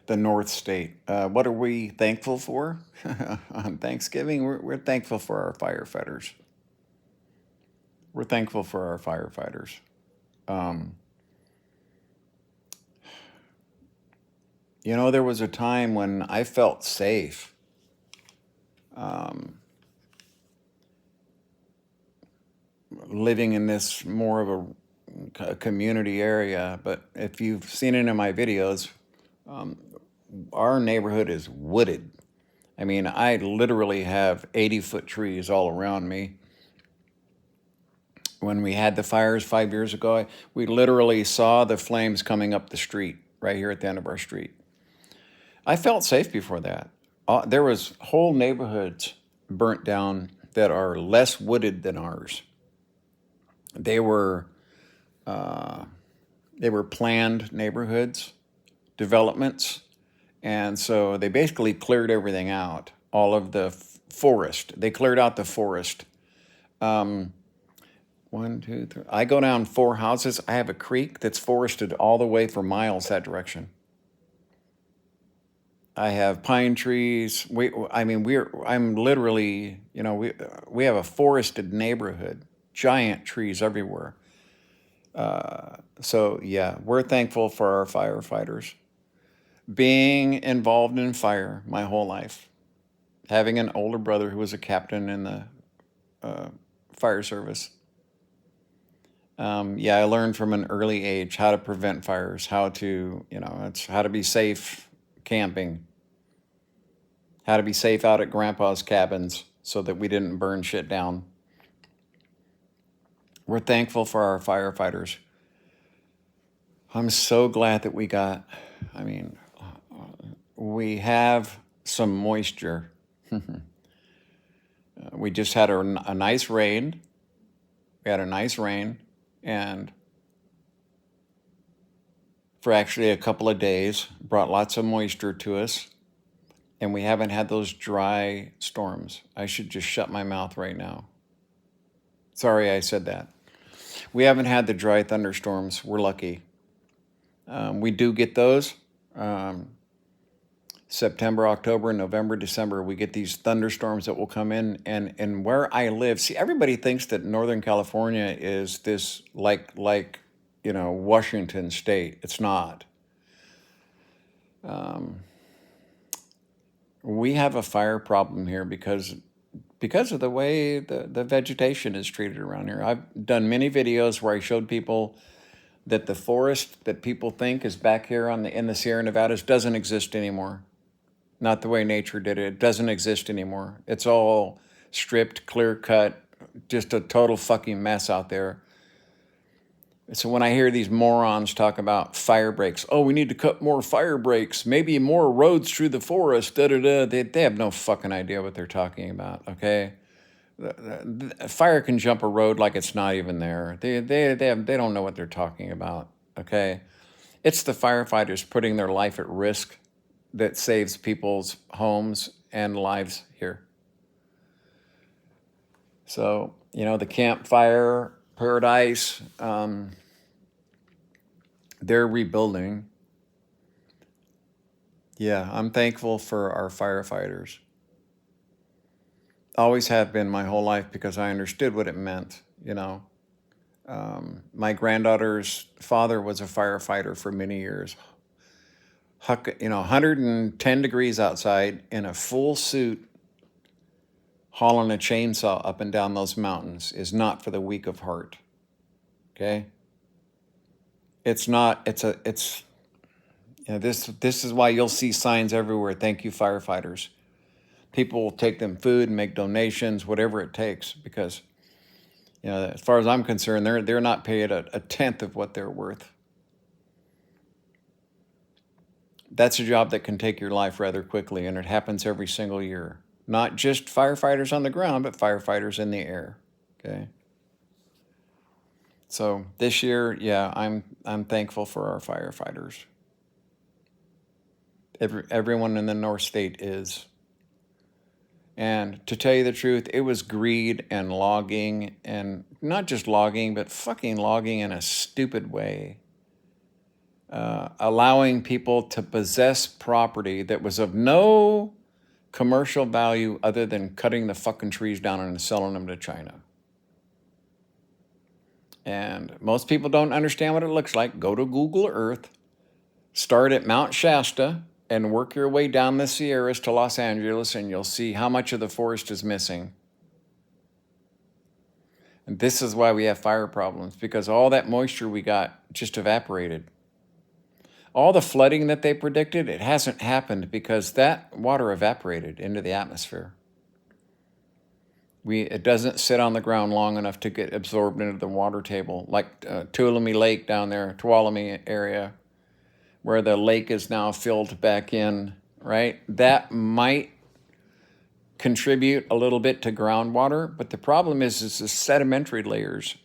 the North State. What are we thankful for? On Thanksgiving, we're thankful for our firefighters. We're thankful for our firefighters. Um, there was a time when I felt safe. Um, Living in this more of a community area, but if you've seen it in my videos, um, our neighborhood is wooded. I mean, I literally have 80-foot trees all around me. When we had the fires 5 years ago, we literally saw the flames coming up the street right here at the end of our street. I felt safe before that. There was whole neighborhoods burnt down that are less wooded than ours. They were uh, they were planned neighborhoods, developments, and so they basically cleared everything out. All of the forest. They cleared out the forest. Um, One, two, three. I go down 4 houses. I have a creek that's forested all the way for miles that direction. I have pine trees. I'm literally, we have a forested neighborhood, giant trees everywhere. So yeah, we're thankful for our firefighters. Being involved in fire my whole life, having an older brother who was a captain in the uh, fire service. Yeah, I learned from an early age how to prevent fires, it's how to be safe camping, how to be safe out at grandpa's cabins so that we didn't burn shit down. We're thankful for our firefighters. I'm so glad that I mean, we have some moisture. We just had a nice rain. We had a nice rain, and for actually a couple of days, brought lots of moisture to us, and we haven't had those dry storms. I should just shut my mouth right now. Sorry I said that. We haven't had the dry thunderstorms. We're lucky. We do get those. Um, September, October, November, December, we get these thunderstorms that will come in. And where I live, see, everybody thinks that Northern California is this Washington State. It's not. Um, we have a fire problem here because of the way the vegetation is treated around here. I've done many videos where I showed people that the forest that people think is back here in the Sierra Nevadas doesn't exist anymore. Not the way nature did it. It doesn't exist anymore. It's all stripped, clear cut, just a total fucking mess out there. So when I hear these morons talk about fire breaks, oh, we need to cut more fire breaks, maybe more roads through the forest, da da da. They have no fucking idea what they're talking about. Okay, fire can jump a road like it's not even there. They don't know what they're talking about. Okay, it's the firefighters putting their life at risk that saves people's homes and lives here. So, the campfire paradise, they're rebuilding. Yeah, I'm thankful for our firefighters. Always have been my whole life because I understood what it meant. My granddaughter's father was a firefighter for many years. 110 degrees outside in a full suit, hauling a chainsaw up and down those mountains is not for the weak of heart. Okay? It's not, it's, this is why you'll see signs everywhere. Thank you, firefighters. People will take them food and make donations, whatever it takes, because, as far as I'm concerned, they're not paid a tenth of what they're worth. That's a job that can take your life rather quickly, and it happens every single year. Not just firefighters on the ground, but firefighters in the air. Okay. So this year, yeah, I'm thankful for our firefighters. Everyone in the North State is. And to tell you the truth, it was greed and logging, and not just logging, but fucking logging in a stupid way. allowing people to possess property that was of no commercial value other than cutting the fucking trees down and selling them to China. And most people don't understand what it looks like. Go to Google Earth, start at Mount Shasta, and work your way down the Sierras to Los Angeles, and you'll see how much of the forest is missing. And this is why we have fire problems, because all that moisture we got just evaporated. All the flooding that they predicted, it hasn't happened because that water evaporated into the atmosphere. It doesn't sit on the ground long enough to get absorbed into the water table, like Tuolumne Lake down there, Tuolumne area, where the lake is now filled back in, right? That might contribute a little bit to groundwater, but the problem is the sedimentary layers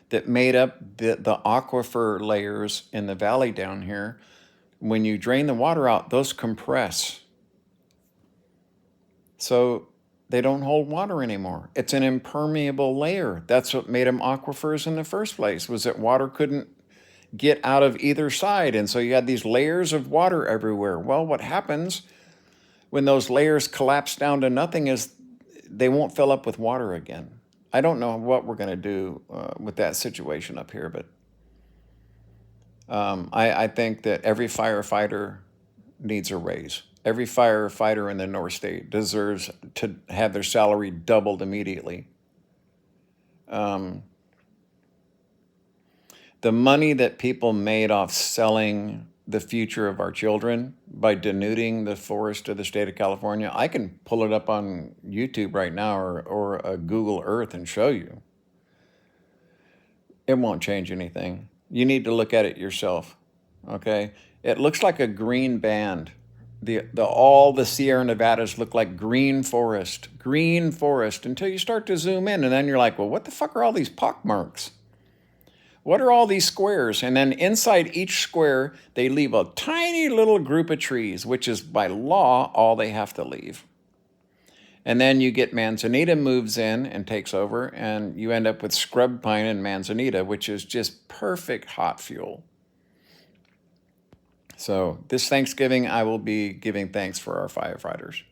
that made up the aquifer layers in the valley down here. When you drain the water out, those compress. So they don't hold water anymore. It's an impermeable layer. That's what made them aquifers in the first place, was that water couldn't get out of either side. And so you had these layers of water everywhere. Well, what happens when those layers collapse down to nothing is they won't fill up with water again. I don't know what we're going to do with that situation up here, but I think that every firefighter needs a raise. Every firefighter in the North State deserves to have their salary doubled immediately. The money that people made off selling the future of our children by denuding the forest of the state of California, I can pull it up on YouTube right now or Google Earth and show you. It won't change anything. You need to look at it yourself, okay? It looks like a green band. All the Sierra Nevadas look like green forest until you start to zoom in, and then you're like, well, what the fuck are all these pockmarks? What are all these squares? And then inside each square, they leave a tiny little group of trees, which is by law all they have to leave. And then you get manzanita moves in and takes over, and you end up with scrub pine and manzanita, which is just perfect hot fuel. So this Thanksgiving, I will be giving thanks for our firefighters.